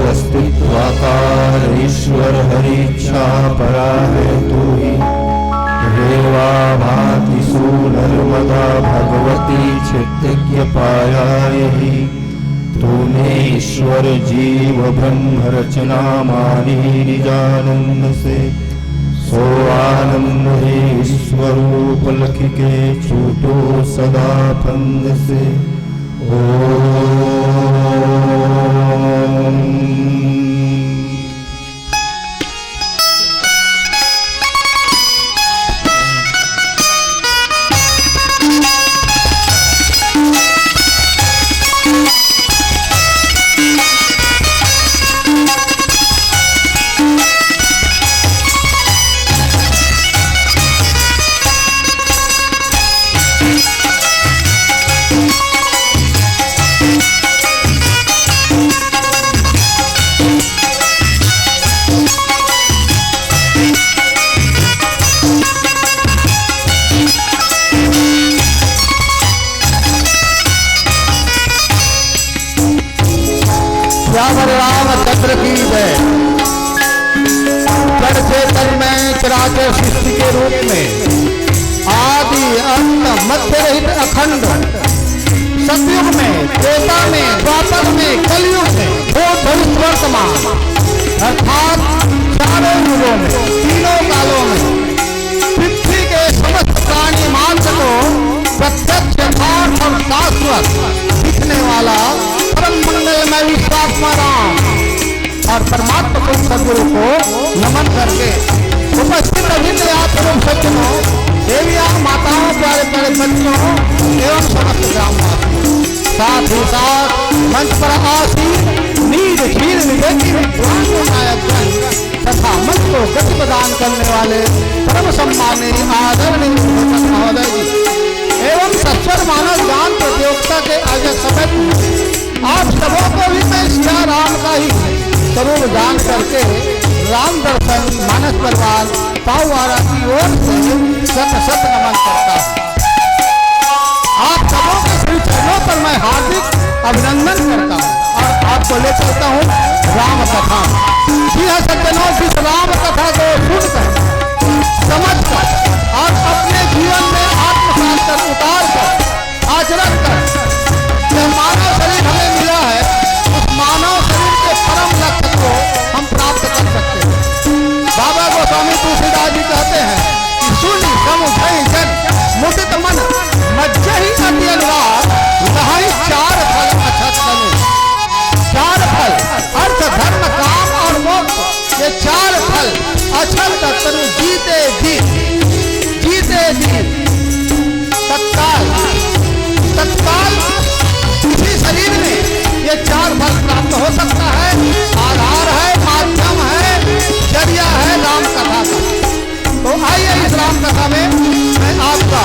अस्तित्वाकार ईश्वर हरिच्छा परा है तू ही। रेवा भाति नर्मदा भगवती चित्तज्ञ पाया यही। तूने ईश्वर जीव ब्रह्म रचना मानी निजानंद से। सो आनंद ही स्वरूप लख के छूटो सदा फंद से। रामचंद्र की जय। जड़ चेतन में चराचर सृष्टि के रूप में आदि अंत मध्य रहित अखंड सतयुग में, त्रेता में, द्वापर में, कलयुग में, भूत भविष्य वर्तमान अर्थात चारों युगों में, तीनों कालों में पृथ्वी के समस्त प्राणी मात्र को प्रत्यक्ष यथार्थ और शाश्वत दिखने वाला परम मंगलमय विश्वात्मा राम और परमात्मा को सदगुरु को नमन करके उपस्थित अभिन्न आप सज्जनों, देवियां, माताओं, प्यारे प्यारे बच्चों एवं समस्त ग्रामवासियों, साथ ही साथ मंच पर आसीन नीर क्षीर विवेकी नायक तथा मंच को गति प्रदान करने वाले परम सम्मानीय आदरणीय महोदय जी एवं सच्चर मानव ज्ञान प्रतियोगिता के आगे समय आप सबों को भी मैं श्री राम का ही स्वरूप जान करके राम दर्शन मानस परिवार पाववारा की ओर से सत सत नमन करता हूँ। आप सबों के श्री चरणों पर मैं हार्दिक अभिनंदन करता हूँ और आपको ले चलता हूँ राम कथा। जी हाँ सज्जनों, जिस राम कथा को सुनकर समझकर और अपने जीवन में आत्मसात कर उतार कर आचरण कर मानव शरीर हमें मिला है, उस मानव शरीर के परम लक्ष्य को हम प्राप्त कर सकते हैं। बाबा गोस्वामी तुलसीदास जी कहते हैं कि सुनि समुझई जन मुदित मन मज्ज ही अति अनुराग लहई चार फल अछत तनु। चार फल अर्थ धर्म काम और मोक्ष, ये चार फल अछत तनु जीते जी तत्काल इसी शरीर में ये चार फल प्राप्त हो सकता है। आधार है, माध्यम है, जरिया है राम कथा का। तो आइए इस राम कथा में मैं आपका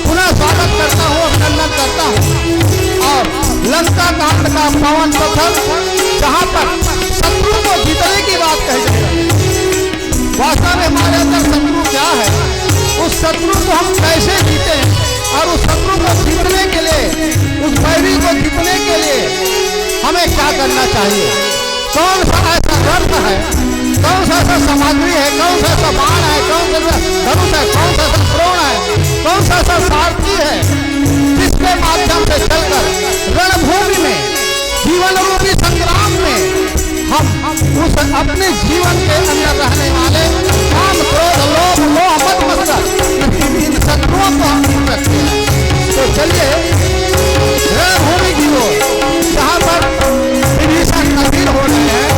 पुनः स्वागत करता हूँ, अभिनंदन करता हूँ। और लंका कांड का पावन प्रथम जहाँ पर शत्रु को जीतने की बात कही जाए, वास्तव में हमारे अंदर शत्रु क्या है, उस शत्रु को हम कैसे जीते और उस शत्रु को जीतने के लिए, उस बैरी को जीतने के लिए हमें क्या करना चाहिए, कौन सा ऐसा ग्रंथ है, कौन सा ऐसा सामग्री है, कौन सा ऐसा बाण है, कौन सा धनुष है, कौन सा ऐसा द्रोण है, कौन सा ऐसा सारथी है जिसके माध्यम से चलकर रणभूमि में जीवन रूपी संग्राम में हम उस अपने जीवन के अंदर रहने वाले काम, क्रोध, लोभ, मोह, मद मत्सर इन शत्रुओं को हम जीत सकते हैं। तो चलिए रणभूमि की ओर जहाँ पर विभीषण नसीर हो रहे हैं,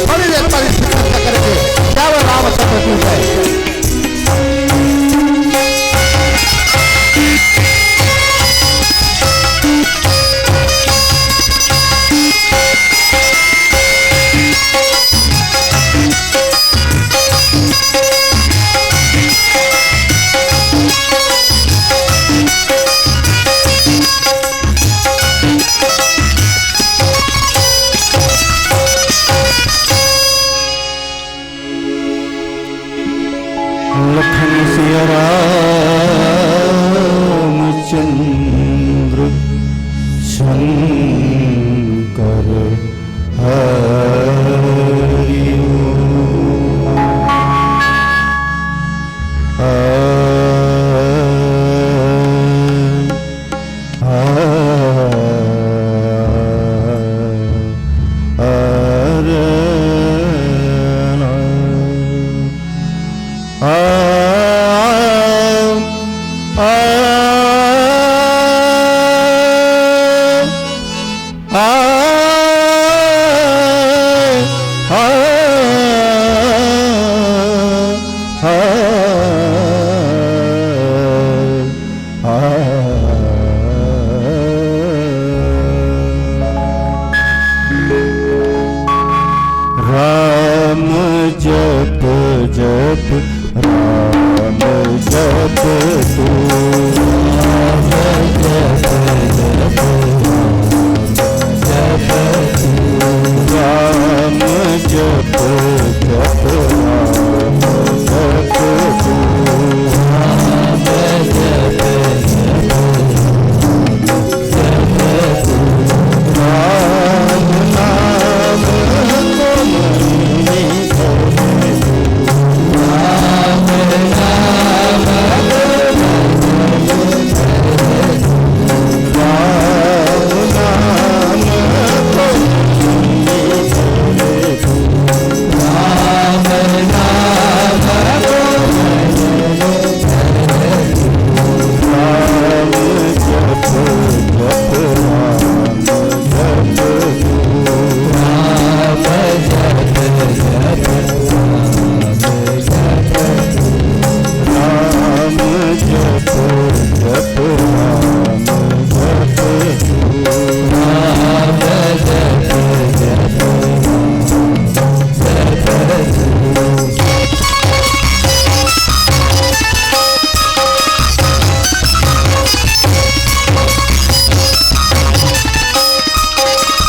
थोड़ी देर पर इस चर्चा करेंगे। क्या वो रामचंद्र की है। लखन सिया रामचंद्र शंकर हरि राम जप जप राम जप तू राम जप जप जप तू राम जप जप राम जप तू राम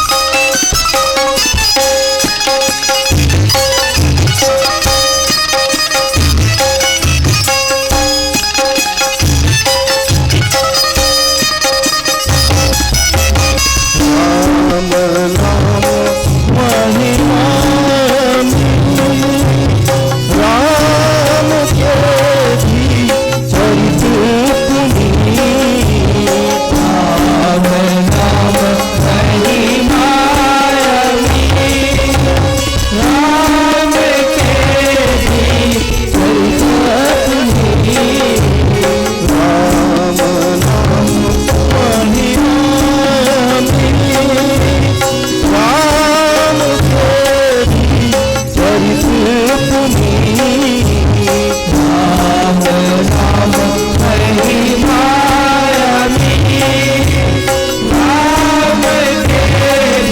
जप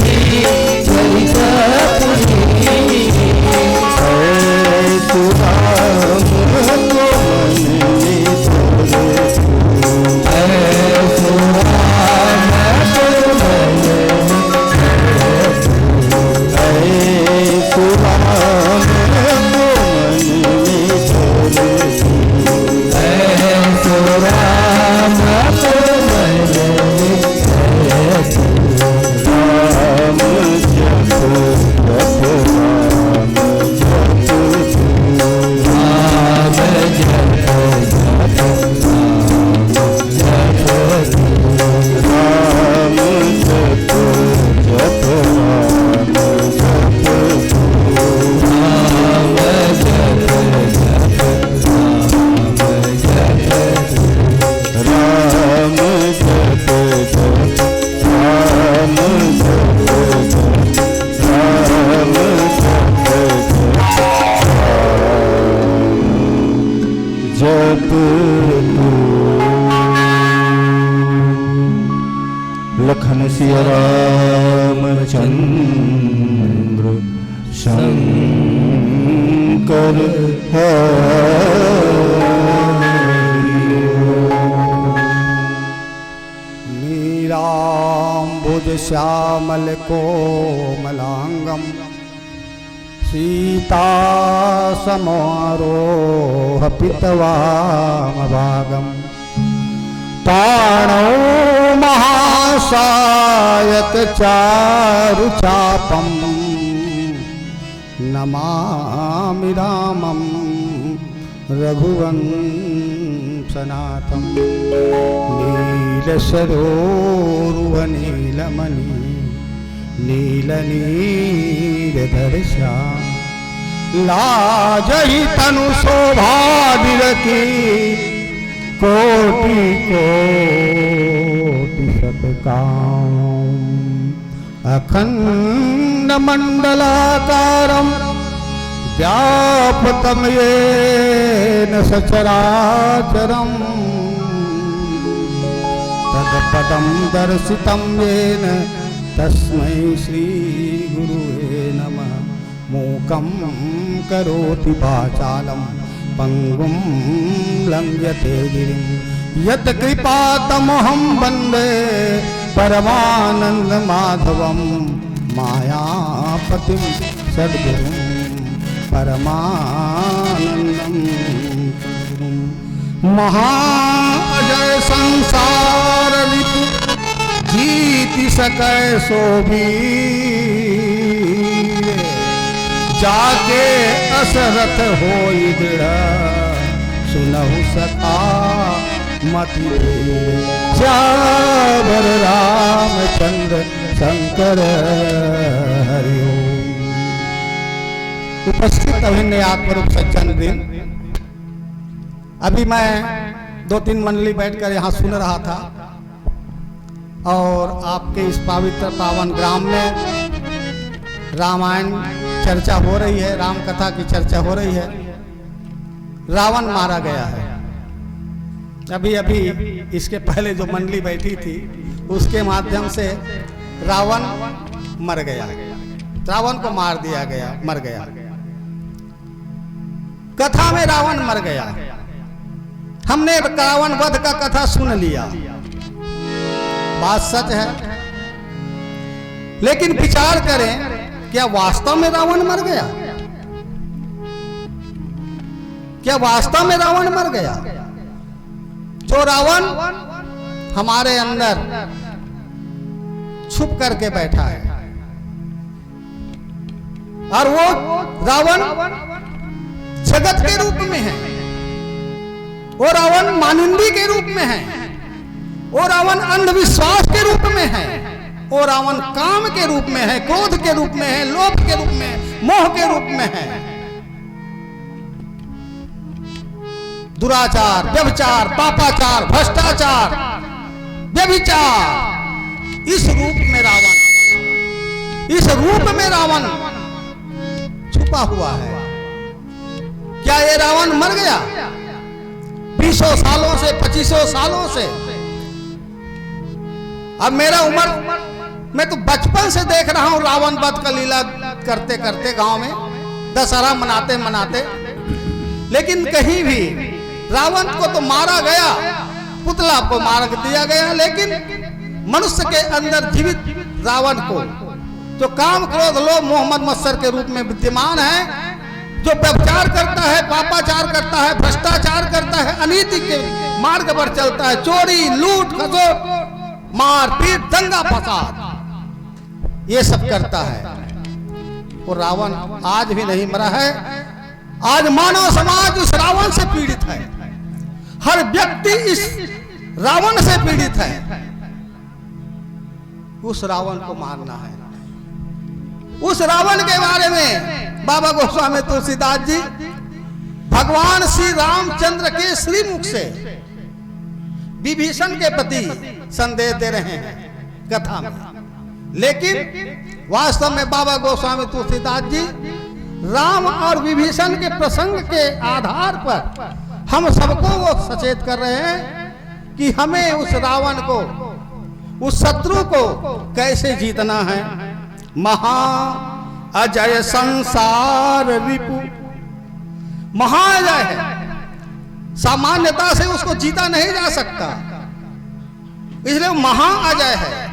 जप तू राम नाम लखन सिया रामचंद्र शंकर नीलाम्बुज श्यामल कोमलांगम सीता समारोह पितवामभागम ताणो महासायक चारु चापम नमामि रामं रघुवंशनाथं नीलसरोरुहनीलमणि नीलनीरदर्शा लाजहि तनु शोभा विरकी कोटि कोटि शतकाम अखंड मंडलाकारं व्यापतं येन सचराचरं तत्पदं दर्शितं येन तस्मै श्री गुरुवे नमः। मूकं करोति वाचालं पंगुं लंघयते गिरिं यत् कृपातमहं वन्दे परमानंद माधवं मायापतिं सद्गुरुं परमानंदं गुरुं। महाअजय संसार रिपु जीति सकै सो वीर जाके असरथ होई दृढ़ सुनहु सखा मति श्यावर रामचंद्र शंकर हरि ओम। उपस्थित अभिन्न आत्मरूप सज्जन दिन, अभी मैं 2-3 मंडली बैठकर यहाँ सुन रहा था और आपके इस पवित्र पावन ग्राम में रामायण चर्चा हो रही है, राम कथा की चर्चा हो रही है। रावण मारा गया है। अभी अभी इसके पहले जो मंडली बैठी थी उसके माध्यम से रावण मर गया, रावण को मार दिया गया, मर गया। कथा में रावण मर गया। हमने रावण वध का कथा सुन लिया, बात सच है, लेकिन विचार करें क्या वास्तव में रावण मर गया? क्या वास्तव में रावण मर गया? जो रावण हमारे अंदर छुप करके बैठा है, और वो रावण जगत के रूप में है, वो रावण मानिंदी के रूप में है, वो रावण अंधविश्वास के रूप में है, वो रावण काम के रूप में है, क्रोध के रूप में है, लोभ के रूप में, मोह के रूप में है। दुराचार, व्यभिचार, पापाचार, भ्रष्टाचार, व्यभिचार, इस रूप में रावण, इस रूप में रावण छुपा हुआ है। क्या ये रावण मर गया? 20 सालों से, 25 सालों से। अब मेरा उम्र, मैं तो बचपन से देख रहा हूं रावण वध का लीला करते करते गांव में, दशहरा मनाते मनाते, लेकिन कहीं भी रावण को तो मारा गया, पुतला को मार दिया गया, लेकिन मनुष्य के अंदर जीवित रावण को, जो काम क्रोध लोभ मोह मद मत्सर के रूप में विद्यमान है, जो व्यभिचार करता है, पापाचार करता है, भ्रष्टाचार करता है, अनीति के मार्ग पर चलता है, चोरी, लूट खसोट, मारपीट, दंगा फसाद, ये सब करता है। वो रावण आज भी नहीं मरा है। आज मानव समाज उस रावण से पीड़ित है। हर व्यक्ति इस रावण से पीड़ित है। उस रावण को मारना है। उस रावण के बारे में बाबा गोस्वामी तुलसीदास जी भगवान श्री रामचंद्र के श्रीमुख से विभीषण के प्रति संदेश दे रहे हैं कथा में, लेकिन वास्तव में बाबा गोस्वामी तुलसीदास जी राम और विभीषण के प्रसंग के आधार पर हम सबको वो सचेत कर रहे हैं कि हमें उस रावण को, उस शत्रु को कैसे जीतना है। महा अजय संसार रिपु, महाअजय है, सामान्यता से उसको जीता नहीं जा सकता, इसलिए महाअजय है।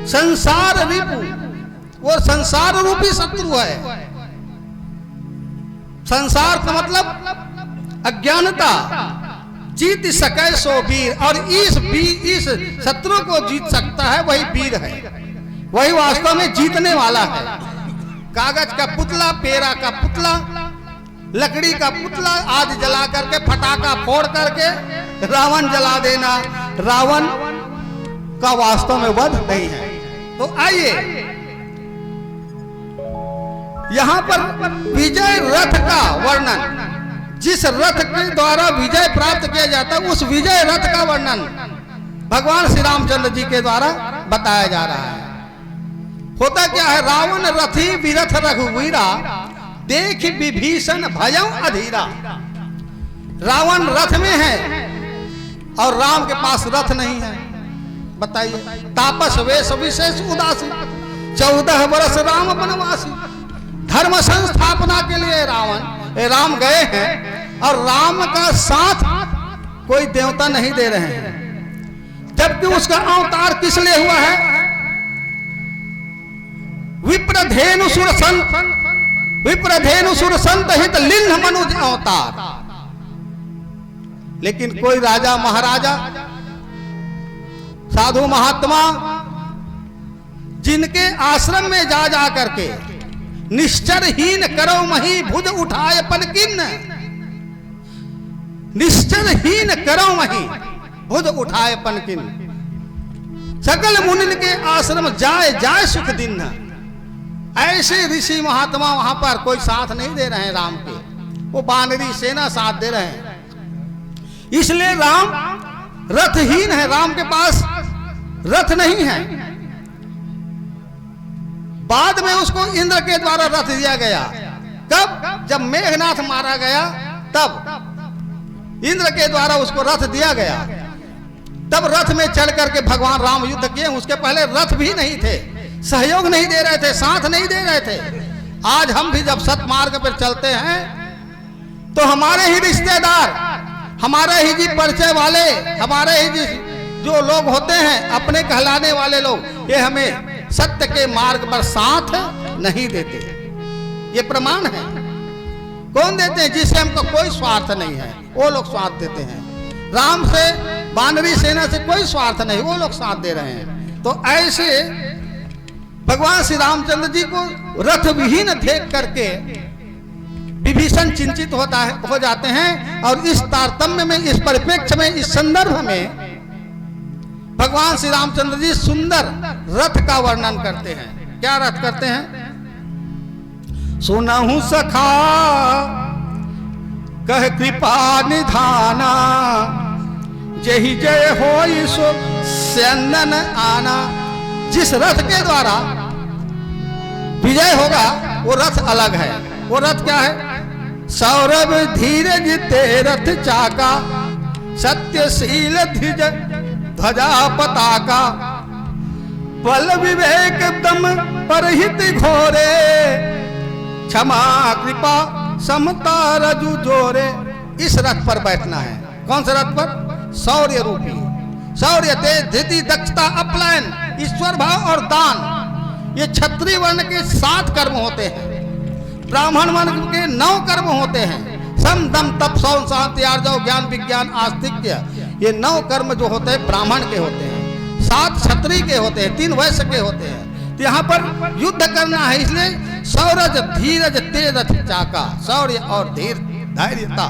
संसार रिपु, वो संसार रूपी शत्रु है, संसार का मतलब अज्ञानता, जीत सके सो वीर, और इस शत्रु को जीत सकता है वही वीर है, वही वास्तव में जीतने वाला है। कागज का पुतला, पेरा का पुतला, लकड़ी का पुतला आदि जला करके, फटाका फोड़ करके रावण जला देना, रावण का वास्तव में वध नहीं है। तो आइए यहां पर विजय रथ का वर्णन, जिस रथ के द्वारा विजय प्राप्त किया जाता है उस विजय रथ का वर्णन भगवान श्री रामचंद्र जी के द्वारा बताया जा रहा है। होता क्या है, रावण रथी विरथ रघुवीरा, देख विभीषण भयं अधीरा। रावण रथ में है और राम के पास रथ नहीं है। बताइए, तापस वेश विशेष उदासी, 14 वर्ष राम वनवासी। धर्म संस्थापना के लिए राम गए हैं और राम का साथ कोई देवता नहीं दे रहे हैं, जबकि उसका अवतार किस लिए हुआ है? विप्रधेनु सुर संत हित लिन्ह मनुज अवतार। लेकिन कोई राजा महाराजा साधु महात्मा जिनके आश्रम में जा करके निश्चरहीन करो मही भुज उठाए पनकिन, निश्चरहीन करो मही भुज उठाए पनकिन। सकल मुनिन के आश्रम जाए सुख दिन। ऐसे ऋषि महात्मा वहां पर कोई साथ नहीं दे रहे हैं राम के, वो बानरी सेना साथ दे रहे हैं। इसलिए राम रथहीन है, राम के पास रथ नहीं है। बाद में उसको इंद्र के द्वारा रथ दिया गया। कब? जब मेघनाथ मारा गया तब इंद्र के द्वारा उसको रथ दिया गया। तब रथ में चढ़ करके भगवान राम युद्ध किए। उसके पहले रथ भी नहीं थे, सहयोग नहीं दे रहे थे, साथ नहीं दे रहे थे। आज हम भी जब सतमार्ग पर चलते हैं तो हमारे ही रिश्तेदार, हमारे ही जी परिचय वाले, हमारे ही जी जो लोग होते हैं अपने कहलाने वाले लोग, ये हमें सत्य के मार्ग पर साथ नहीं देते। ये प्रमाण है। कौन देते हैं? जिससे हमको कोई स्वार्थ नहीं है, वो लोग स्वार्थ देते हैं। राम से, बानरी सेना से कोई स्वार्थ नहीं, वो लोग साथ दे रहे हैं। तो ऐसे भगवान श्री रामचंद्र जी को रथ विहीन देख करके विभीषण चिंतित हो जाते हैं। और इस तारतम्य में, इस परिप्रेक्ष्य में, इस संदर्भ में भगवान श्री रामचंद्र जी सुंदर रथ का वर्णन करते हैं। क्या रथ करते हैं? सुनहु सखा कह कृपा निधाना, जही जय होई सो स्यंदन आना। जिस रथ के द्वारा विजय होगा वो रथ अलग है। वो रथ क्या है? सौरभ धीरज ते रथ चाका, सत्यशील धिज ध्वजा पताका। बल विवेक दम परहित घोरे, क्षमा कृपा समता रजु जोरे। इस रथ पर बैठना है। कौन से रथ पर? शौर्य रूपी। शौर्य, तेज, धृति, दक्षता, अपलायन, ईश्वर भाव और दान, ये क्षत्रिय वर्ण के 7 कर्म होते हैं। ब्राह्मण वर्ण के 9 कर्म होते हैं। सम दम तप सौन शांति आर्जव ज्ञान विज्ञान आस्तिक्य, ये 9 कर्म जो होते हैं ब्राह्मण के होते हैं। 7 क्षत्रिय के होते हैं, 3 वैश्य के होते हैं। तो यहाँ पर युद्ध करना है, इसलिए सौरज धीरज तेज चाका, शौर्य और धीर धैर्यता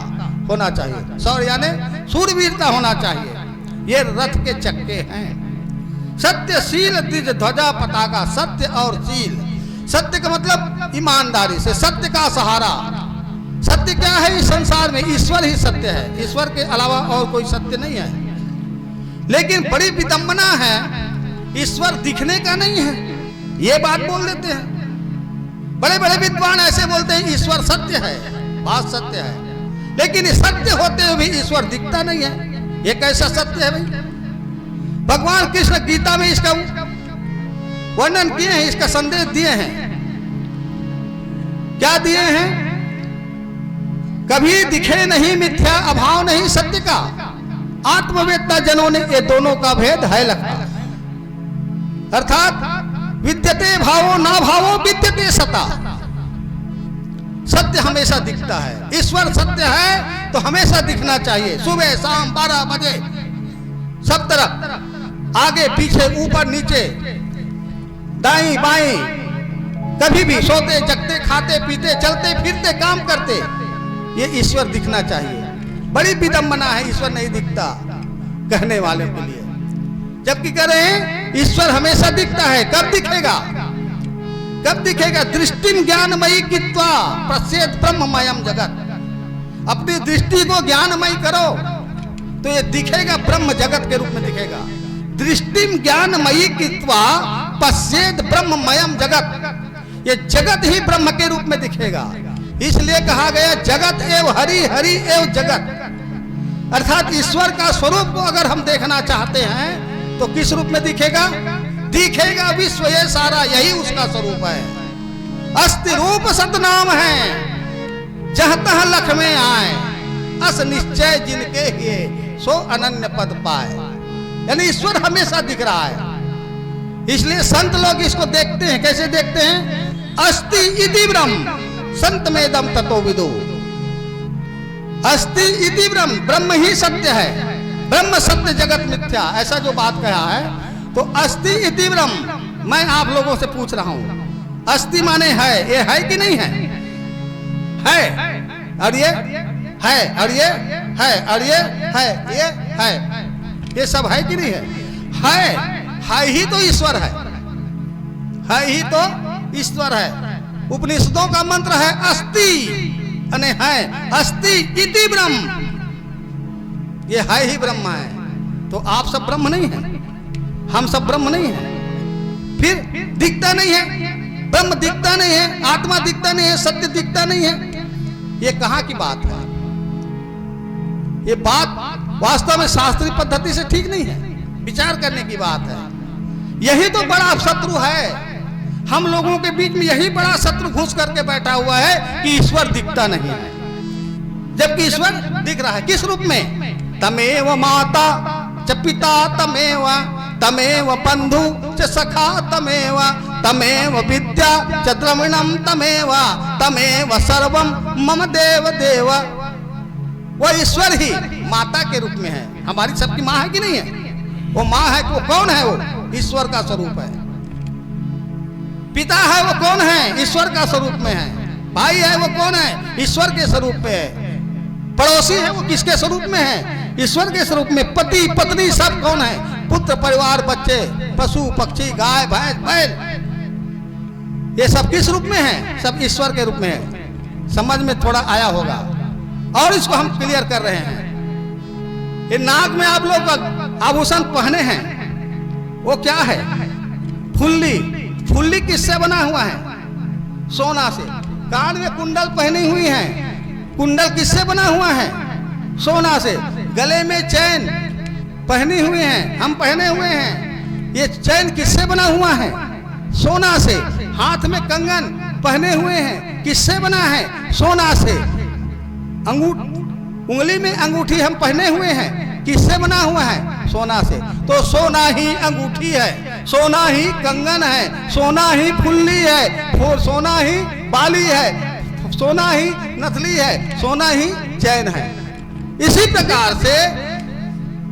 होना चाहिए। शौर्य यानी सूरवीरता होना चाहिए। ये रथ के चक्के हैं। सत्यशील द्विज ध्वजा पताका, सत्य और शील। सत्य का मतलब ईमानदारी से, सत्य का सहारा। सत्य क्या है इस संसार में? ईश्वर ही सत्य है, ईश्वर के अलावा और कोई सत्य नहीं है। लेकिन बड़ी विडंबना है, ईश्वर दिखने का नहीं है, ये बात बोल देते हैं। बड़े बड़े विद्वान ऐसे बोलते हैं ईश्वर सत्य है, बात सत्य है, लेकिन सत्य होते हुए भी ईश्वर दिखता नहीं है। ये कैसा सत्य है भाई? भगवान कृष्ण गीता में इसका वर्णन किए हैं, इसका संदेश दिए हैं। क्या दिए हैं? कभी दिखे नहीं मिथ्या, अभाव नहीं सत्य का, आत्मवेत्ता जनों ने ये दोनों का भेद है लगता। अर्थात विद्यते भावो ना भावो विद्यते सता। सत्य हमेशा दिखता है। ईश्वर सत्य है तो हमेशा दिखना चाहिए। सुबह शाम 12 बजे सब तरफ, आगे पीछे ऊपर नीचे, दाईं बाईं, कभी भी सोते जगते खाते पीते चलते फिरते काम करते, ये ईश्वर दिखना चाहिए। बड़ी विडंबना है ईश्वर नहीं दिखता कहने वाले के लिए, जबकि कह रहे हैं ईश्वर हमेशा दिखता है। कब दिखेगा? कब दिखेगा? दृष्टिम ज्ञानमयी कित्वा पश्येत् ब्रह्ममयम जगत। अपनी दृष्टि को ज्ञानमयी करो तो ये दिखेगा, ब्रह्म जगत के रूप में दिखेगा। दृष्टिम ज्ञानमयी कित्वा पश्येत् ब्रह्ममयम जगत, ये जगत ही ब्रह्म के रूप में दिखेगा। इसलिए कहा गया जगत एव हरि, हरि एव जगत। अर्थात ईश्वर का स्वरूप को अगर हम देखना चाहते हैं तो किस रूप में दिखेगा? दिखेगा विश्व ये सारा, यही उसका स्वरूप है। अस्ति रूप सतनाम है, जह तह लख में आए, अस निश्चय जिनके हिए सो अनन्य पद पाए। यानी ईश्वर हमेशा दिख रहा है। इसलिए संत लोग इसको देखते हैं। कैसे देखते हैं? अस्ति इति ब्रह्म संतमेदम ततो विदु। अस्ति इति ब्रह्म, ब्रह्म ही सत्य है। ब्रह्म सत्य जगत मिथ्या, ऐसा जो बात कहा है। तो अस्ति इति ब्रह्म, मैं आप लोगों से पूछ रहा हूं, अस्ति माने है, ये है कि नहीं है? है। और ये है, और ये है, और ये है, ये है, ये सब है कि नहीं है? है ही तो ईश्वर है ही तो ईश्वर है। उपनिषदों का मंत्र है अस्ति, अने है अस्ति इति ब्रह्म, ये है ही ब्रह्म है। तो आप सब ब्रह्म नहीं है, हम सब ब्रह्म नहीं है। फिर दिखता नहीं है, ब्रह्म दिखता नहीं है, आत्मा दिखता नहीं है, सत्य दिखता नहीं है। ये कहां की बात है? ये बात वास्तव में शास्त्रीय पद्धति से ठीक नहीं है, विचार करने की बात है। यही तो बड़ा शत्रु है हम लोगों के बीच में, यही बड़ा शत्रु घुस करके बैठा हुआ है कि ईश्वर दिखता नहीं है, जबकि ईश्वर दिख रहा है। किस रूप में? तमेव माता च पिता तमेव, तमेव बंधु च सखा तमेव, तमेव विद्या च द्रविणम तमेव, तमेव सर्वम मम देव देव। वो ईश्वर ही माता के रूप में है। हमारी सबकी माँ है कि नहीं है? वो माँ है। वो कौन है? वो ईश्वर का स्वरूप है। पिता है, वो कौन है? ईश्वर का स्वरूप में है। भाई है, वो कौन है? ईश्वर के स्वरूप में है। पड़ोसी है, वो किसके स्वरूप में है? ईश्वर के स्वरूप में। पति पत्नी सब कौन है? पुत्र परिवार बच्चे पशु पक्षी गाय भैंस बैल, ये सब किस रूप में है? सब ईश्वर के रूप में है। समझ में थोड़ा आया होगा। और इसको हम क्लियर कर रहे हैं। ये नाक में आप लोग आभूषण पहने हैं, वो क्या है? फुल्ली। फुल्ली किससे बना हुआ है? सोना से। कान में कुंडल पहनी हुई है, कुंडल किससे बना हुआ है? सोना से। गले में चैन पहनी हुई है, हम पहने हुए हैं, ये चैन किससे बना हुआ है? सोना से। हाथ में कंगन पहने हुए हैं, किससे बना है? सोना से। उंगली में अंगूठी हम पहने हुए हैं, किससे बना हुआ है? सोना से। तो सोना ही अंगूठी है, सोना ही कंगन है, सोना ही फुल्ली है, सोना ही बाली है, सोना ही नथली है, सोना ही चैन है। इसी प्रकार से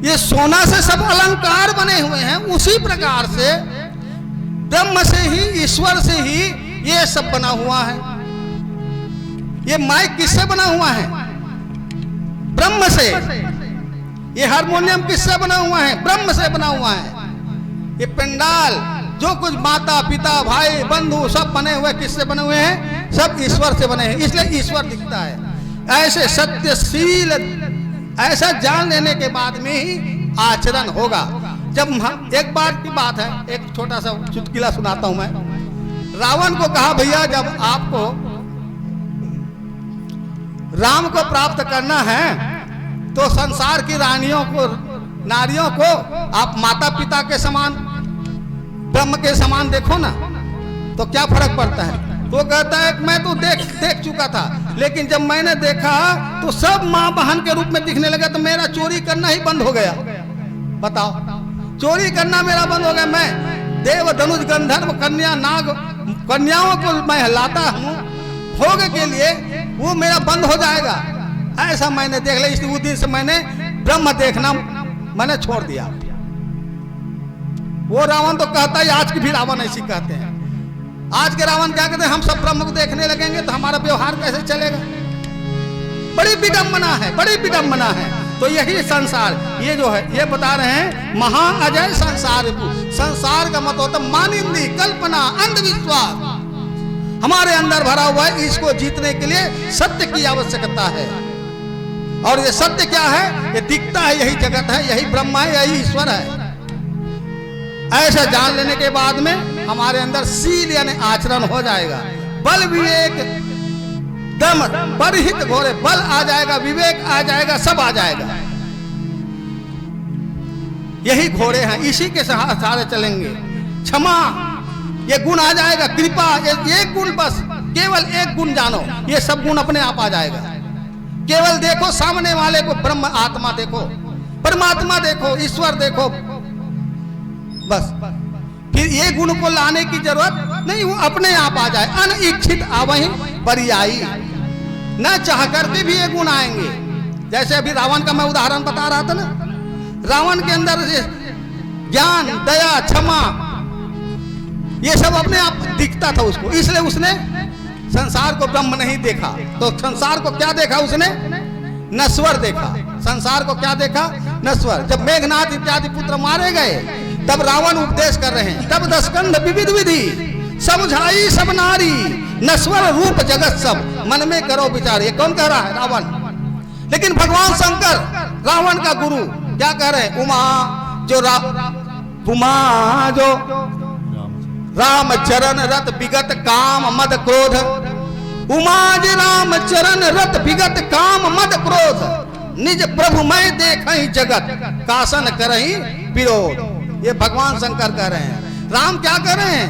ये सोना से सब अलंकार बने हुए हैं, उसी प्रकार से ब्रह्म से ही, ईश्वर से ही ये सब बना हुआ है। ये माइक किससे बना हुआ है? ब्रह्म से। ये हारमोनियम किससे बना हुआ है? ब्रह्म से बना हुआ है। ये पंडाल जो कुछ माता पिता भाई बंधु सब बने हुए किससे बने हुए हैं? सब ईश्वर से बने हैं। इसलिए ईश्वर दिखता है। ऐसे सत्यशील, ऐसा जान लेने के बाद में ही आचरण होगा। जब हम, एक बार की बात है, एक छोटा सा चुटकुला सुनाता हूं मैं। रावण को कहा, भैया जब आपको राम को प्राप्त करना है तो संसार की रानियों को, नारियों को आप माता पिता के समान, ब्रह्म के समान देखो ना, तो क्या फर्क पड़ता है? तो कहता है मैं तो देख चुका था, लेकिन जब मैंने देखा तो सब माँ बहन के रूप में दिखने लगा, तो मेरा चोरी करना ही बंद हो गया। बताओ, चोरी करना मेरा बंद हो गया। मैं देव धनुष गंधर्व कन्या नाग कन्याओं को मैं लाता हूँ, भोग के लिए वो मेरा बंद हो जाएगा, ऐसा मैंने देख लिया। इस दिन से मैंने ब्रह्म देखना मैंने छोड़ दिया। वो रावण तो कहता है, आज की भी रावण ऐसी कहते हैं। आज के रावण क्या कहते हैं, हम सब ब्रह्म को देखने लगेंगे तो हमारा व्यवहार कैसे चलेगा। बड़ी विडंबना है, बड़ी विडंबना है। तो यही संसार, ये जो है ये बता रहे हैं महा अजय संसार। संसार का मतलब होता मानिंदी, कल्पना, अंधविश्वास हमारे अंदर भरा हुआ है। इसको जीतने के लिए सत्य की आवश्यकता है। और ये सत्य क्या है, ये दिखता है, यही जगत है, यही ब्रह्म है, यही ईश्वर है। ऐसा जान लेने के बाद में हमारे अंदर शील यानी आचरण हो जाएगा। बल विवेक दम परहित घोरे, बल आ जाएगा, विवेक आ जाएगा, सब आ जाएगा। यही घोड़े हैं, इसी के सहारे चलेंगे। क्षमा ये गुण आ जाएगा, कृपा एक गुण, बस केवल एक गुण जानो, ये सब गुण अपने आप आ जाएगा। केवल देखो सामने वाले को, ब्रह्म आत्मा देखो, परमात्मा देखो, ईश्वर देखो, बस। फिर ये गुण को लाने की जरूरत नहीं, वो अपने आप आ जाए। अनिच्छित आवहि परियायी, न चाह करके भी ये गुण आएंगे। जैसे अभी रावण का मैं उदाहरण बता रहा था ना, रावण के अंदर ज्ञान, दया, क्षमा ये सब अपने आप दिखता था उसको, इसलिए उसने संसार को ब्रह्म नहीं देखा। तो संसार को क्या देखा उसने, नश्वर देखा। संसार को क्या देखा, नश्वर। जब मेघनाथ इत्यादि पुत्र मारे गए तब रावण उपदेश कर रहे हैं, तब दशकंध विविध विधि समझाई सब नारी, नश्वर रूप जगत सब, मन में करो विचार। ये कौन कह रहा है, रावण। लेकिन भगवान शंकर रावण का गुरु क्या कह रहे हैं, उमा जो राम चरण रत विगत काम मद क्रोध, उमाज राम चरण रत विगत काम मद क्रोध, निज प्रभु मैं देखहि जगत कासन करहि विरोध। ये भगवान शंकर कह रहे हैं। राम क्या कह रहे हैं,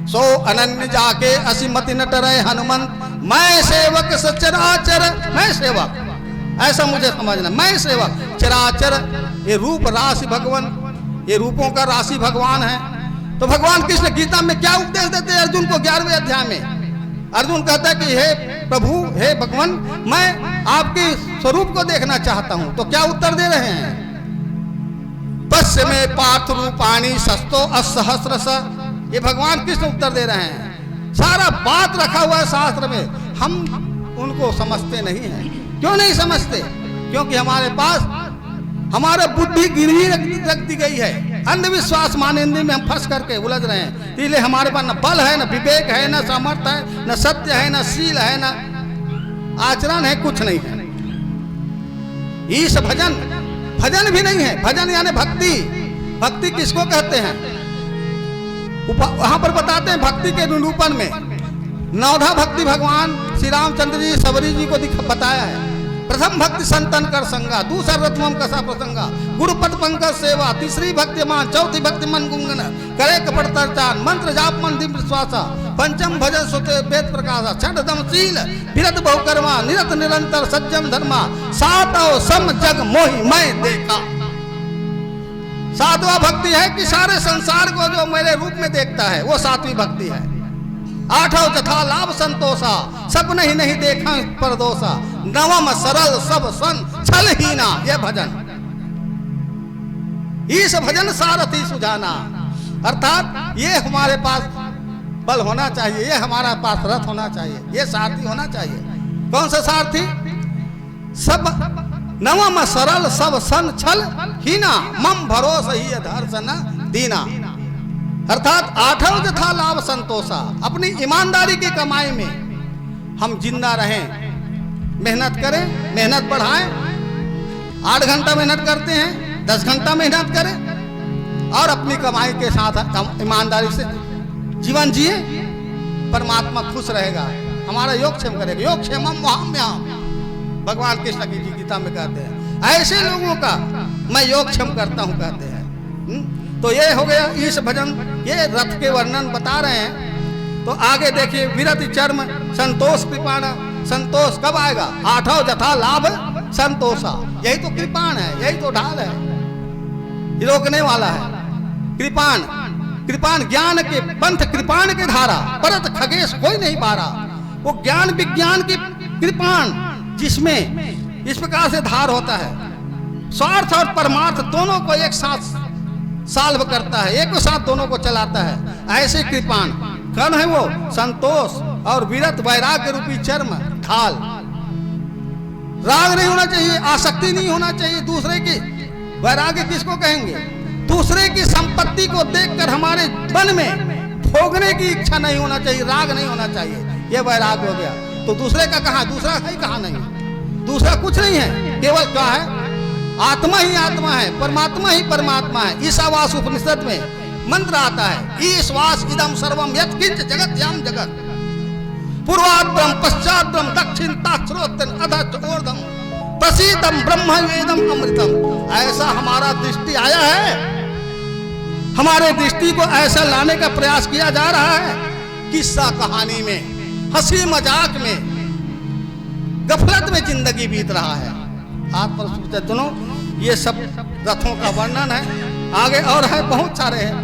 सो अनन्य जाके असीमति न टरे हनुमंत, मैं सेवक सचराचर, मैं सेवक, ऐसा मुझे समझना, मैं सेवक चराचर। ये रूप राशि भगवान, ये रूपों का राशि भगवान है। तो भगवान कृष्ण गीता में क्या उपदेश देते हैं अर्जुन को, 11वें अध्याय में अर्जुन कहता है कि हे प्रभु, हे भगवान, मैं आपके स्वरूप को देखना चाहता हूं। तो क्या उत्तर दे रहे हैं, पश्य में पार्थ रूपाणी सस्तो असहस्रस। ये भगवान कृष्ण उत्तर दे रहे हैं। सारा बात रखा हुआ है शास्त्र में, हम उनको समझते नहीं है। क्यों नहीं समझते, क्योंकि हमारे पास हमारा बुद्धि गिरवी रख दी गई है। अंधविश्वास मानेंद्री में हम फंस करके उलझ रहे हैं। इसलिए हमारे पास न बल है, न विवेक है, न सामर्थ्य है, न सत्य है, न शील है, न आचरण है, कुछ नहीं है। ईश भजन, भजन भी नहीं है। भजन यानी भक्ति। भक्ति किसको कहते हैं, वहां पर बताते हैं भक्ति के निरूपण में। नौधा भक्ति भगवान श्री रामचंद्र जी सबरी जी को बताया है। प्रथम भक्ति संतन कर संगा, दूसरा रत्नम कसा प्रसंगा, गुरुपद पंकज सेवा, तीसरी भक्ति मान, चौथी भक्ति मन गुंगन, करे कपट तरचान, मंत्र जाप मन दिव्य विश्वासा, पंचम भजन सुते वेद प्रकाशा, छठम शील विरत बहुकर्मा, निरत निरंतर सज्जन धर्मा, सातों सम जग मोहि मैं देखा। सातवां भक्ति है कि सारे संसार को जो मेरे रूप में देखता है, वो सातवीं भक्ति है। आठों तथा लाभ संतोषा, सपने ही नहीं देखा परदोषा, नवम सरल सब सन छल हीना। यह भजन, इस भजन सारथी सुजाना। अर्थात ये हमारे पास बल होना चाहिए, ये हमारा पास रथ होना चाहिए, ये सारथी होना चाहिए। कौन सा सारथी, सब नवम सरल सब सन छल हीना, मम भरोस ही दर्शन दीना। अर्थात आठों तथा लाभ संतोषा, अपनी ईमानदारी की कमाई में हम जिंदा रहें, मेहनत करें, मेहनत बढ़ाएं। 8 घंटा मेहनत करते हैं, 10 घंटा मेहनत करें और अपनी कमाई के साथ ईमानदारी से जीवन जिए। परमात्मा खुश रहेगा, हमारा योगक्षेम करेगा। योगक्षेमम वहाम्याम, भगवान कृष्ण की गीता में कहते हैं। ऐसे लोगों का मैं योगक्षेम करता हूं, कहते हैं। तो ये हो गया ईश भजन, ये रथ के वर्णन बता रहे हैं। तो आगे देखिए, विरति चर्म संतोष कृपाण। संतोष कब आएगा, आठों जथा लाभ संतोषा। यही तो कृपाण है, यही तो ढाल है, रोकने वाला है। कृपाण, कृपाण ज्ञान के पंथ, कृपाण के धारा, परत खगेश कोई नहीं पारा। वो ज्ञान विज्ञान की कृपाण जिसमें इस प्रकार से धार होता है, स्वार्थ और परमार्थ दोनों को एक साथ सॉल्व करता है, एक साथ दोनों को चलाता है। ऐसे कृपाण कौन है वो? संतोष और विरत वैराग्य रूपी चर्म ढाल। राग नहीं होना चाहिए, आसक्ति नहीं होना चाहिए दूसरे की। वैराग्य किसको कहेंगे? दूसरे की संपत्ति को देखकर हमारे मन में भोगने की इच्छा नहीं होना चाहिए, राग नहीं होना चाहिए, ये वैराग्य हो गया। तो दूसरे का कहा, दूसरा है कहा नहीं, दूसरा कुछ नहीं है, केवल क्या है? आत्मा ही आत्मा है, परमात्मा ही परमात्मा है। ईशावास उपनिषद में मंत्र आता है, ईश्वास इदम सर्वम यत्किंच जगत याम जगत, पूर्वात् ब्रह्म पश्चात ब्रह्म दक्षिणता श्रोत्रम अधः ऊर्ध्वम प्रसीदम ब्रह्म वेदम अमृतम। ऐसा हमारा दृष्टि आया है, हमारे दृष्टि को ऐसा लाने का प्रयास किया जा रहा है। किस्सा कहानी में, हंसी मजाक में, गफलत में जिंदगी बीत रहा है। आप दोनों ये सब रथों का वर्णन है, आगे और है, बहुत सारे हैं,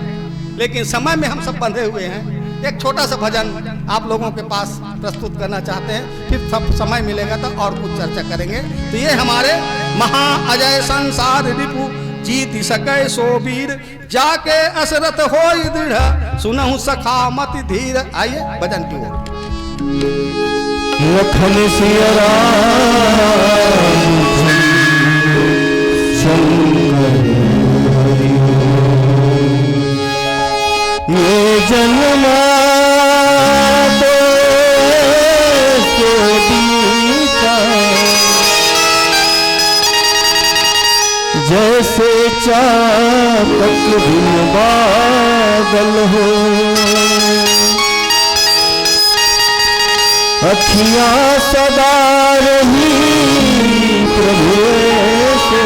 लेकिन समय में हम सब बंधे हुए हैं। एक छोटा सा भजन आप लोगों के पास प्रस्तुत करना चाहते हैं, फिर सब समय मिलेगा तो और कुछ चर्चा करेंगे। तो ये हमारे महा अजय संसार रिपु जीत सके सो वीर, जाके असरत होई दृढ़ सुनहु सखा मति धीर। आइए भजन की ओर। लखन सिया राम शंकर हरि, ये जन्म तो बीता जैसे चातक बिन बादल हो, अखियां सदा रही प्रभु से,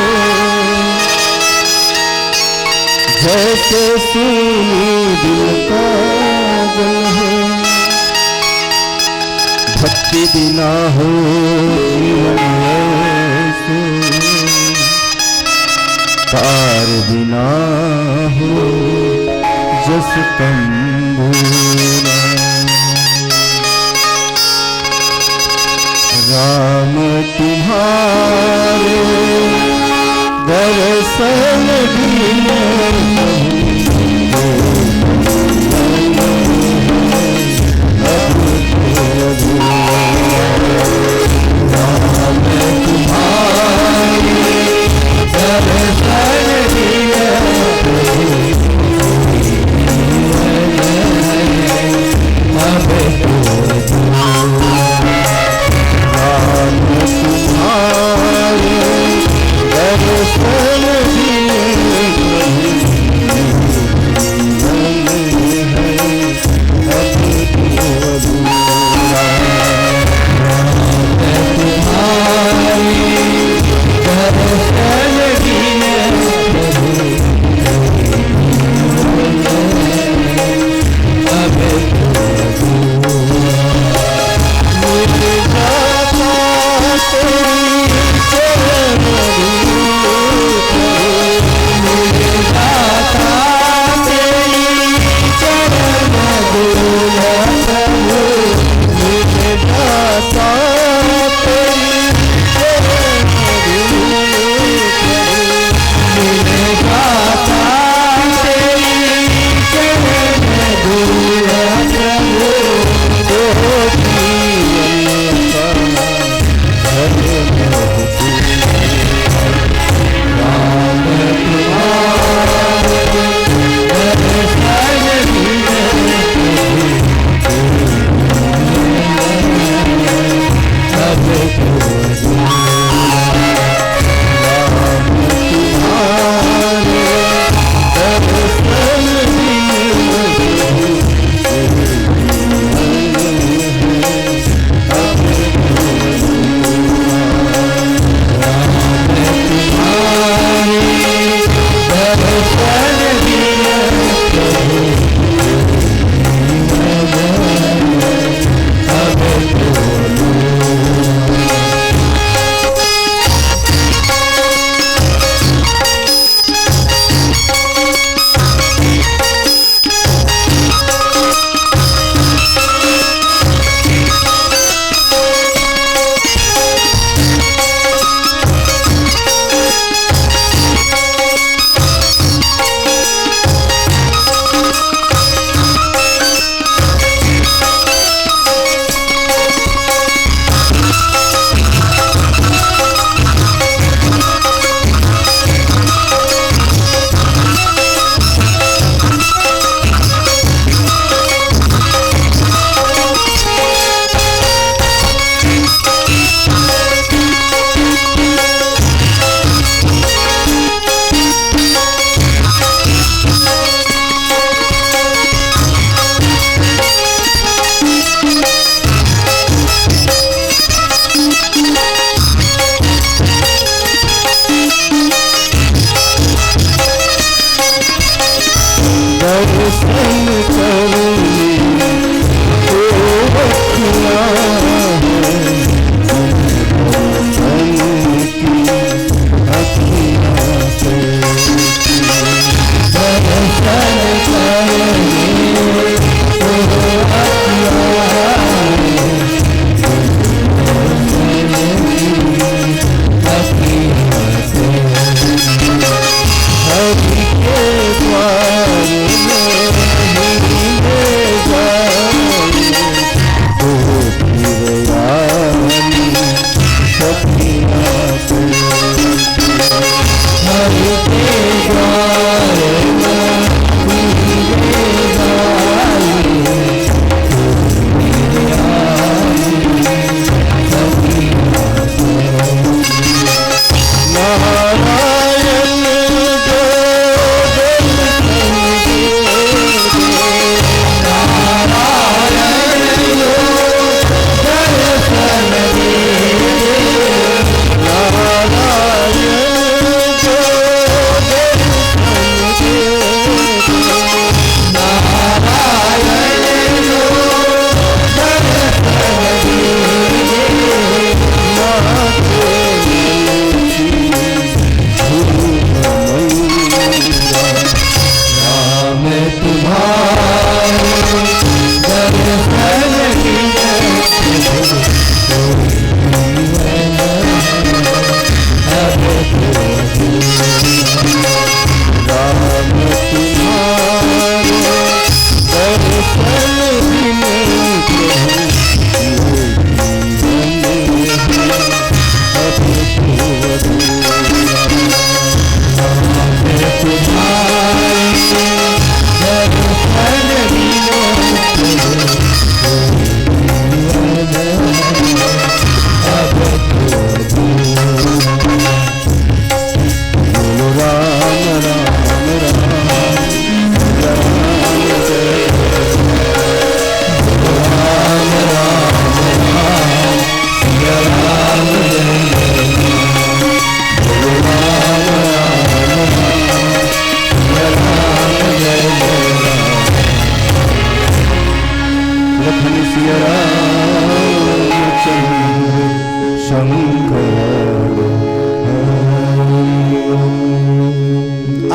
जैसे सूनी दिल का जल है। भक्ति बिना हो जीवन ऐसे, तार बिना हो जस तंबूरा। राम तुम्हारे दर्शन बिना दर्शन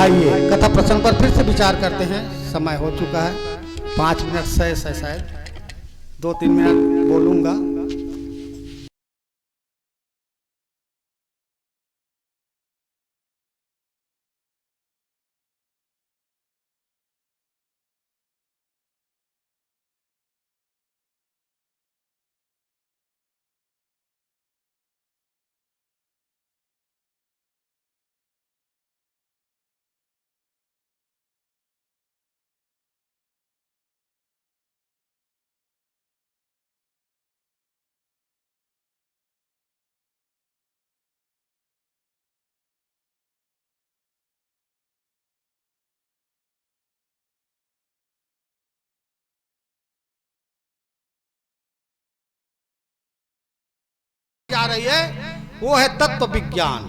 आइए कथा प्रसंग पर फिर से विचार करते हैं। समय हो चुका है, 5 मिनट से शायद 2-3 मिनट बोलूंगा। जा रही है वो है तत्व विज्ञान।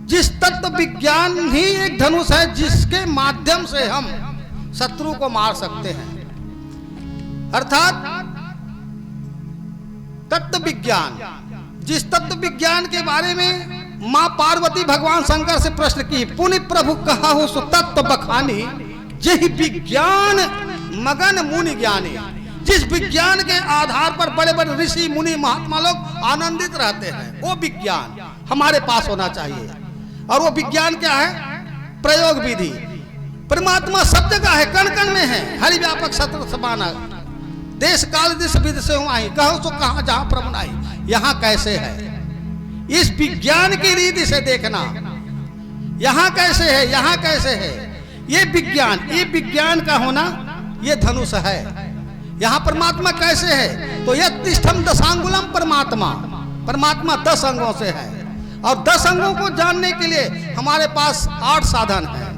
जिस तत्व विज्ञान ही एक धनुष है जिसके माध्यम से हम शत्रु को मार सकते हैं। अर्थात तत्व विज्ञान, जिस तत्व विज्ञान के बारे में मां पार्वती भगवान शंकर से प्रश्न की, पुनि प्रभु कहा हो सो तत्व बखानी, यही विज्ञान मगन मुनि ज्ञानी। जिस विज्ञान के आधार पर बड़े बड़े ऋषि मुनि महात्मा लोग आनंदित रहते हैं, वो विज्ञान हमारे पास होना चाहिए। और वो विज्ञान क्या है? प्रयोग विधि। परमात्मा सब जगह है, कण कण में है, हरि व्यापक सत्र समाना, देश काल दिश विद से आई, कहो सो कहां जहां प्रभु आई। यहां कैसे है? इस विज्ञान की रीति से देखना, यहां कैसे है, यहां कैसे है, ये विज्ञान का होना ये धनुष है। यहाँ परमात्मा कैसे है? तो यह तिष्ठम दशांगुलम परमात्मा 10 अंगों से है। और 10 अंगों को जानने के लिए हमारे पास 8 साधन है।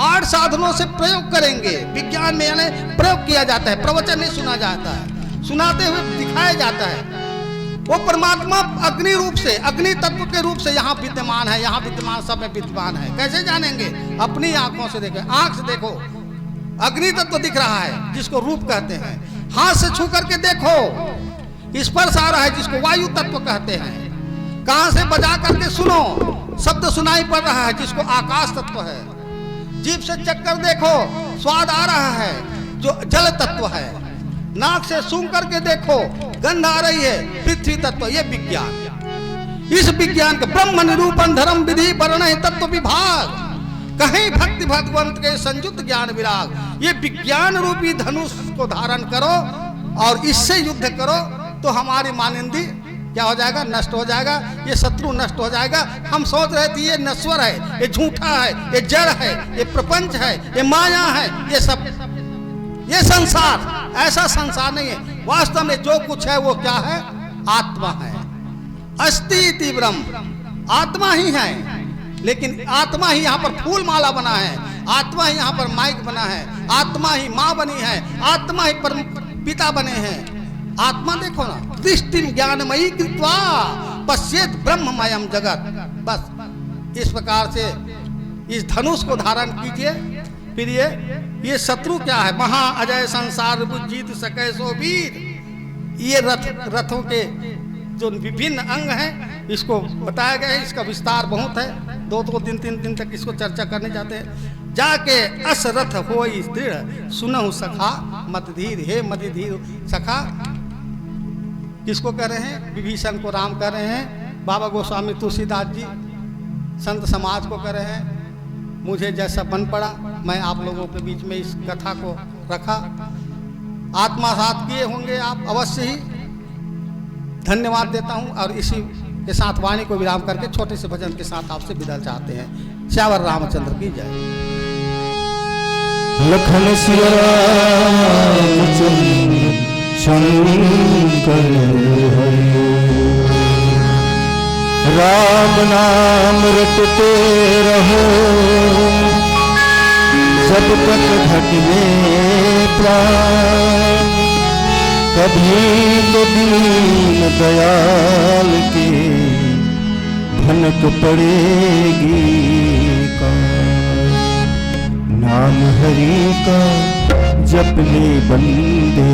8 साधनों से प्रयोग करेंगे। विज्ञान में यानी प्रयोग किया जाता है, प्रवचन नहीं सुना जाता है, सुनाते हुए दिखाया जाता है। वो परमात्मा अग्नि रूप से, अग्नि तत्व के रूप से यहाँ विद्यमान है, यहाँ विद्यमान, सब में विद्यमान है। कैसे जानेंगे? अपनी आंखों से देखो, आंख से देखो, अग्नि तत्व दिख रहा है जिसको रूप कहते हैं। हाथ से छू करके देखो, स्पर्श आ रहा है जिसको वायु तत्व कहते हैं। कान से बजा करके सुनो, शब्द सुनाई पड़ रहा है जिसको आकाश तत्व है। जीभ से चक्कर देखो, स्वाद आ रहा है जो जल तत्व है। नाक से सूंघ करके देखो, गंध आ रही है, पृथ्वी तत्व। ये विज्ञान, इस विज्ञान का ब्रह्म निरूपण धर्म विधि वर्ण तत्व विभाग, कहीं भक्ति भगवंत के संयुक्त ज्ञान विराग। ये विज्ञान रूपी धनुष को धारण करो और इससे युद्ध करो तो हमारी मानिंदी क्या हो जाएगा? नष्ट हो जाएगा। ये शत्रु नष्ट हो जाएगा। हम सोच रहे थे ये नश्वर है, ये झूठा है, ये जड़ है, ये प्रपंच है, ये माया है, ये सब, ये संसार। ऐसा संसार नहीं है। वास्तव में जो कुछ है वो क्या है? आत्मा है। अस्ति इति ब्रह्म, आत्मा ही है। लेकिन आत्मा ही यहाँ पर फूल माला बना है, आत्मा ही यहाँ पर माइक बना है, आत्मा ही माँ बनी है, आत्मा ही पिता बने हैं। आत्मा देखो ना, दृष्टि ज्ञानमयी कृत्वा पश्येत ब्रह्ममयम जगत। बस इस प्रकार से इस धनुष को धारण कीजिए। फिर ये शत्रु क्या है? महा अजय संसार जीत सके सो वीर। ये रथों के जो विभिन्न अंग हैं इसको बताया गया है। इसका विस्तार बहुत है, 2 दिन 3 दिन तक इसको चर्चा करने जाते हैं। जाके असरथ होई दृढ़ सुनहु सखा मत धीर, हे मत धीर सखा। किसको कह रहे हैं? विभीषण को राम कह रहे हैं। बाबा गोस्वामी तुलसीदास जी संत समाज को कह रहे हैं। मुझे जैसा बन पड़ा मैं आप लोगों के बीच में इस कथा को रखा। आत्मसात किए होंगे आप अवश्य ही। धन्यवाद देता हूं और इसी के साथ वाणी को विराम करके छोटे से भजन के साथ आपसे विदा चाहते हैं। श्यावर रामचंद्र की जय। लखन सिया रामचंद्र शंकर हरि, राम नाम रटते रहो जब तक घटने प्राण। कभी तो दीन दयाल के भनक पड़ेगी कान। नाम हरि का जपने बंदे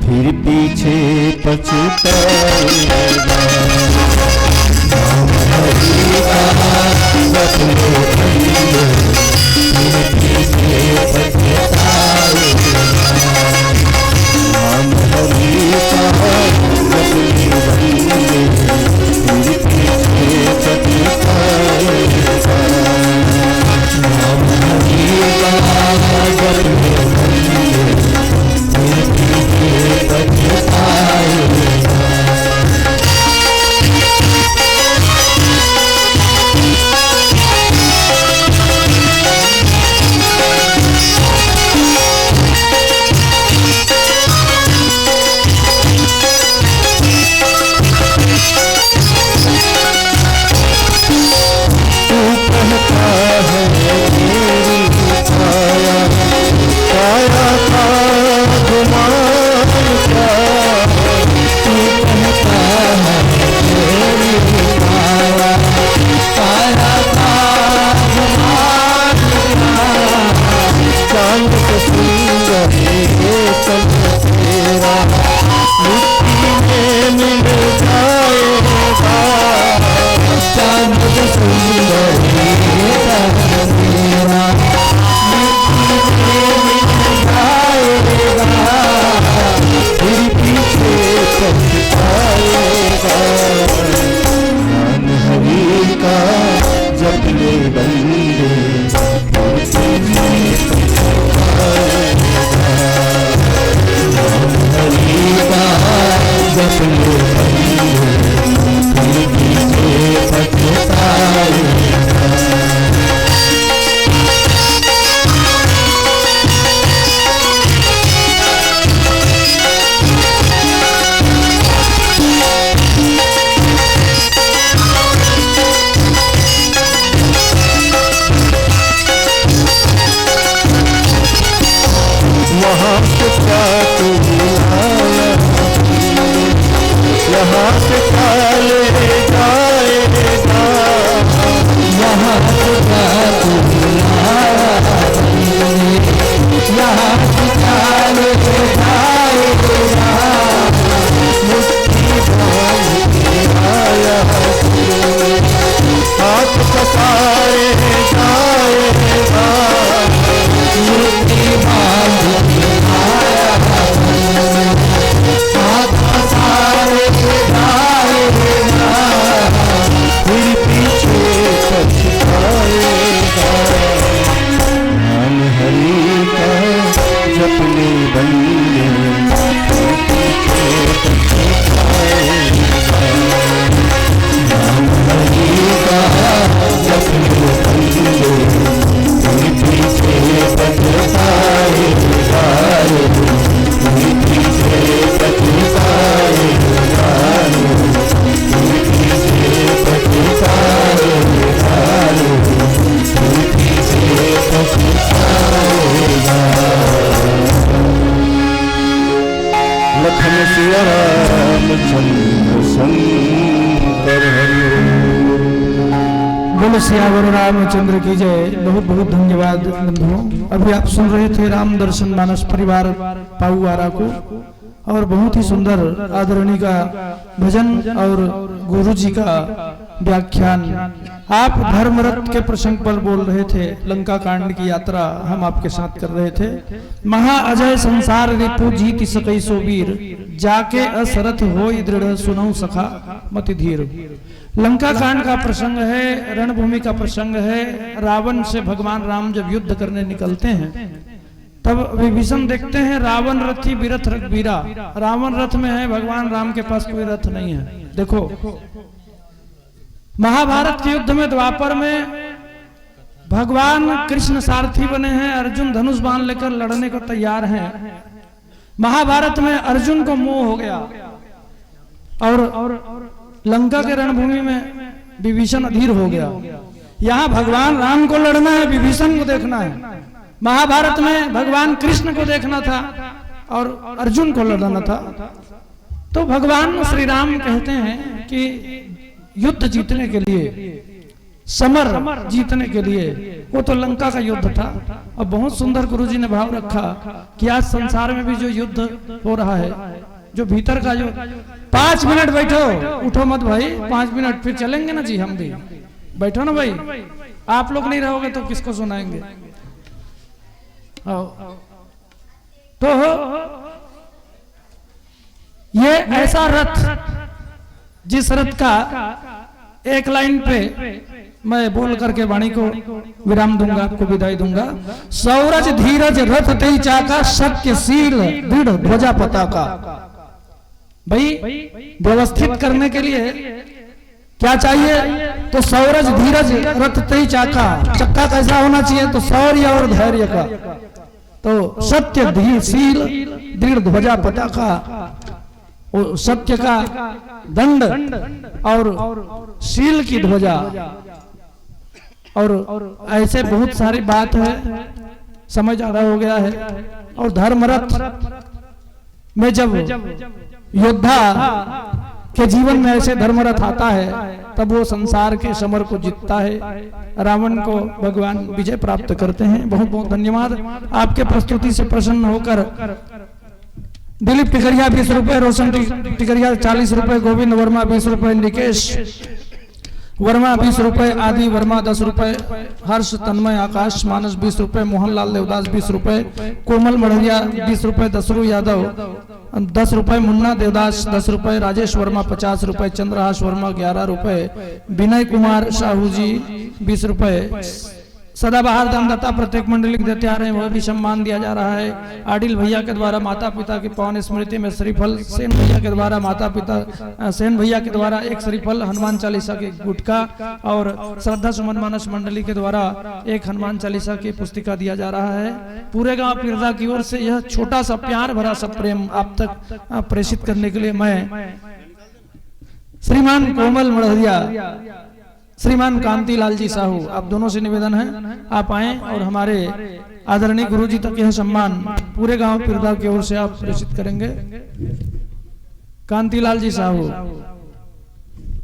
फिर पीछे पछताएगा। नाम हरि का जपने बंदे कसाए जाएगा, मूर्ति बांध आया हाथ पसारे जाएगा, फिर पीछे पछताएगा। नाम हरि का जपने बंदे, फिर पीछे पछताएगा। नाम हरि का जपने बंदे, फिर पीछे पछताएगा, फिर पीछे पछताएगा, फिर पीछे पछताएगा, फिर पीछे पछताएगा। लखन सिया रामचंद्र शंकर हरिओम। बोलो सियावर रामचंद्र की जय। बहुत बहुत धन्यवाद बंधुओं। अभी आप सुन रहे थे राम दर्शन मानस परिवार पाऊवारा को, और बहुत ही सुंदर आदरणीय का भजन और गुरु जी का व्याख्यान। आप धर्मरथ के प्रसंग पर बोल रहे थे, लंका कांड की यात्रा हम आपके साथ कर रहे थे। महा अजय संसार रिपु जीति सकई सो वीर, जाके असरथ हो दृढ़ सुनऊ सखा मति धीर। लंका कांड का प्रसंग है, रणभूमि का प्रसंग है। रावण से भगवान राम जब युद्ध करने निकलते हैं, तब विभीषण देखते हैं रावण रथी विरथ रघुवीरा। रावण रथ में है, भगवान राम के पास कोई रथ नहीं है। देखो महाभारत के युद्ध में द्वापर में भगवान कृष्ण सारथी बने हैं, अर्जुन धनुष बाण लेकर लड़ने को तैयार हैं। महाभारत में अर्जुन को मोह हो गया, और लंका के रणभूमि में विभीषण अधीर हो गया। यहाँ भगवान राम को लड़ना है, विभीषण को देखना है। महाभारत में भगवान कृष्ण को देखना था और अर्जुन को लड़ना था। तो भगवान श्री राम कहते हैं कि युद्ध जीतने के लिए, समर जीतने के लिए, वो तो लंका का युद्ध था। और बहुत सुंदर गुरुजी ने भाव रखा कि आज संसार में भी जो युद्ध हो रहा है, जो भीतर का जो 5 मिनट बैठो, उठो मत भाई, 5 मिनट फिर चलेंगे ना जी, हम भी बैठो ना भाई। आप लोग नहीं रहोगे तो किसको सुनाएंगे। तो ये ऐसा रथ, जिस रथ का एक लाइन पे मैं बोल करके वाणी को विराम दूंगा, आपको विदाई दूंगा। सौरज धीरज रथ तेई चाका, सत्यशील दृढ़ ध्वजा पताका। भाई व्यवस्थित करने के लिए क्या चाहिए? तो सौरज धीरज रथ तेई चाका। चक्का कैसा होना चाहिए? तो शौर्य और धैर्य का। तो सत्य धीरशील दृढ़ ध्वजा पताका, सत्य का दंड और शील की ध्वजा। और ऐसे बहुत सारी बात है, समझ ज्यादा हो गया है। और धर्मरथ में जब योद्धा के जीवन में ऐसे धर्मरथ आता है, तब वो संसार के समर को जीतता है। रावण को भगवान विजय प्राप्त करते हैं। बहुत बहुत धन्यवाद। आपके प्रस्तुति से प्रसन्न होकर दिलीप टिकरिया 20 रुपए, रोशन टिकरिया 40 रुपए, गोविंद वर्मा 20 रुपए, निकेश वर्मा 20 रुपए, आदि वर्मा 10 रुपए, हर्ष तन्मय आकाश मानस 20 रुपए, मोहनलाल देवदास 20 रुपए, कोमल मढ़िया 20 रुपए, दसरू यादव 10 रुपए, मुन्ना देवदास 10 रुपए, राजेश वर्मा 50 रुपए, चंद्रहास वर्मा 11 रुपए, विनय कुमार साहू जी 20 रुपए, सदाबहार दामदाता प्रत्येक मंडली को देते आ रहे हैं, वह भी सम्मान दिया जा रहा है। आडिल भैया के द्वारा माता पिता की पावन स्मृति में श्रीफल, सेन भैया के द्वारा माता पिता, सेन भैया के द्वारा एक श्रीफल, हनुमान चालीसा की गुटका, और श्रद्धा सुमन मानस मंडली के द्वारा एक हनुमान चालीसा की पुस्तिका दिया जा रहा है। पूरे गांव पिरदा की ओर से यह छोटा सा प्यार भरा सा प्रेम आप तक प्रेषित करने के लिए मैं श्रीमान कोमल मढ़िया, श्रीमान कांतिलाल जी साहू, आप दोनों से निवेदन है आप आए और हमारे आदरणीय गुरु जी तक यह सम्मान पूरे गांव पिरदा की ओर से आप प्रेषित करेंगे। कांतिलाल जी साहू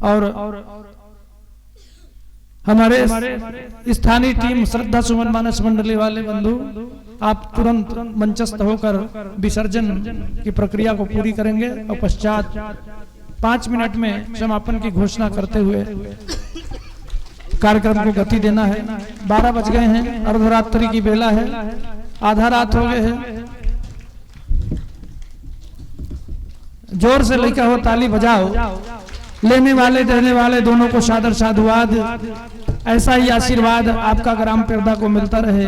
और हमारे स्थानीय टीम श्रद्धा सुमन मानस मंडली वाले बंधु, आप तुरंत मंचस्थ होकर विसर्जन की प्रक्रिया को पूरी करेंगे और पश्चात 5 मिनट में समापन की घोषणा करते हुए कार्यक्रम को गति देना है। 12 बज गए हैं, अर्धरात्रि की बेला है, आधा रात हो गए हैं। जोर से लिखा हो ताली बजाओ। लेने वाले देने वाले दोनों को सादर साधुवाद। ऐसा ही आशीर्वाद आपका ग्राम पेरदा को मिलता रहे।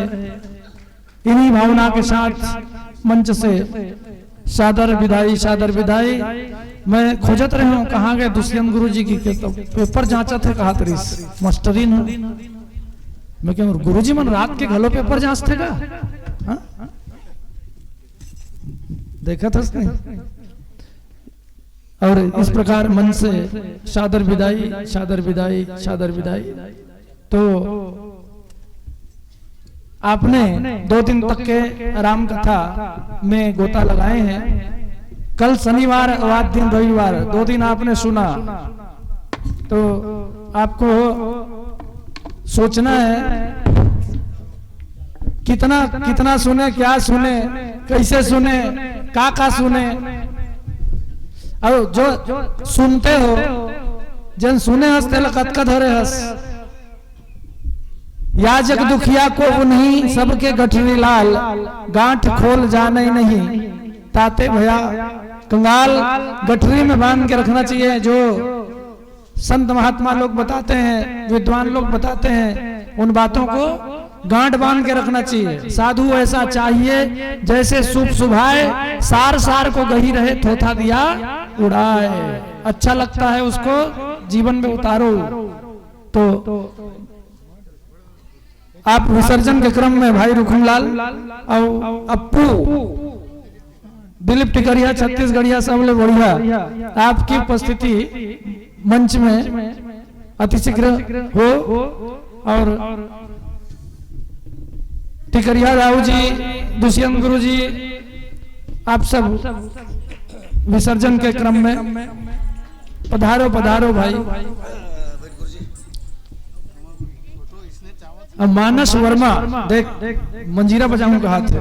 इन्हीं भावना के साथ मंच से सादर विदाई, सादर विदाई। मैं खोजत रहे हूँ कहाँ गए दुष्यंत गुरु जी की, तो पेपर जांचा थे कहा तरीस मास्टरीन हूँ मैं क्या गुरु जी मन रात के घलो पेपर जांचते का? देखा था उसने। और इस प्रकार मन से सादर विदाई, सादर विदाई, सादर विदाई। तो आपने 2 दिन तक के राम कथा में गोता लगाए हैं। कल शनिवार और आज दिन रविवार, 2 दिन आपने सुना। तो आपको सोचना है कितना कितना सुने, क्या सुने, कैसे सुने, का सुने। और जो सुनते हो जन सुने हंस तेल कतका धरे हंस। याजक दुखिया को उन्हीं सबके गठरी लाल, गांठ खोल जाने नहीं ताते भया कंगाल। गठरी में बांध के रखना चाहिए। जो संत महात्मा लोग बताते हैं, विद्वान लोग बताते हैं, उन बातों को गांठ बांध के रखना चाहिए। साधु ऐसा चाहिए जैसे शुभ शुभाए, सार सार को गही रहे थोथा दिया उड़ाए। अच्छा लगता है उसको जीवन में उतारो। तो आप विसर्जन के क्रम में भाई रुखमलाल और अप्पू दिलीप टिकरिया छत्तीसगढ़िया सब ले बढ़िया आपकी उपस्थिति मंच में अतिशीघ्र हो। और टिकरिया राव जी, दुष्यंत गुरु जी, आप सब विसर्जन के क्रम में पधारो पधारो भाई। अब मानस वर्मा देख मंजीरा बजाऊं का हाथ है।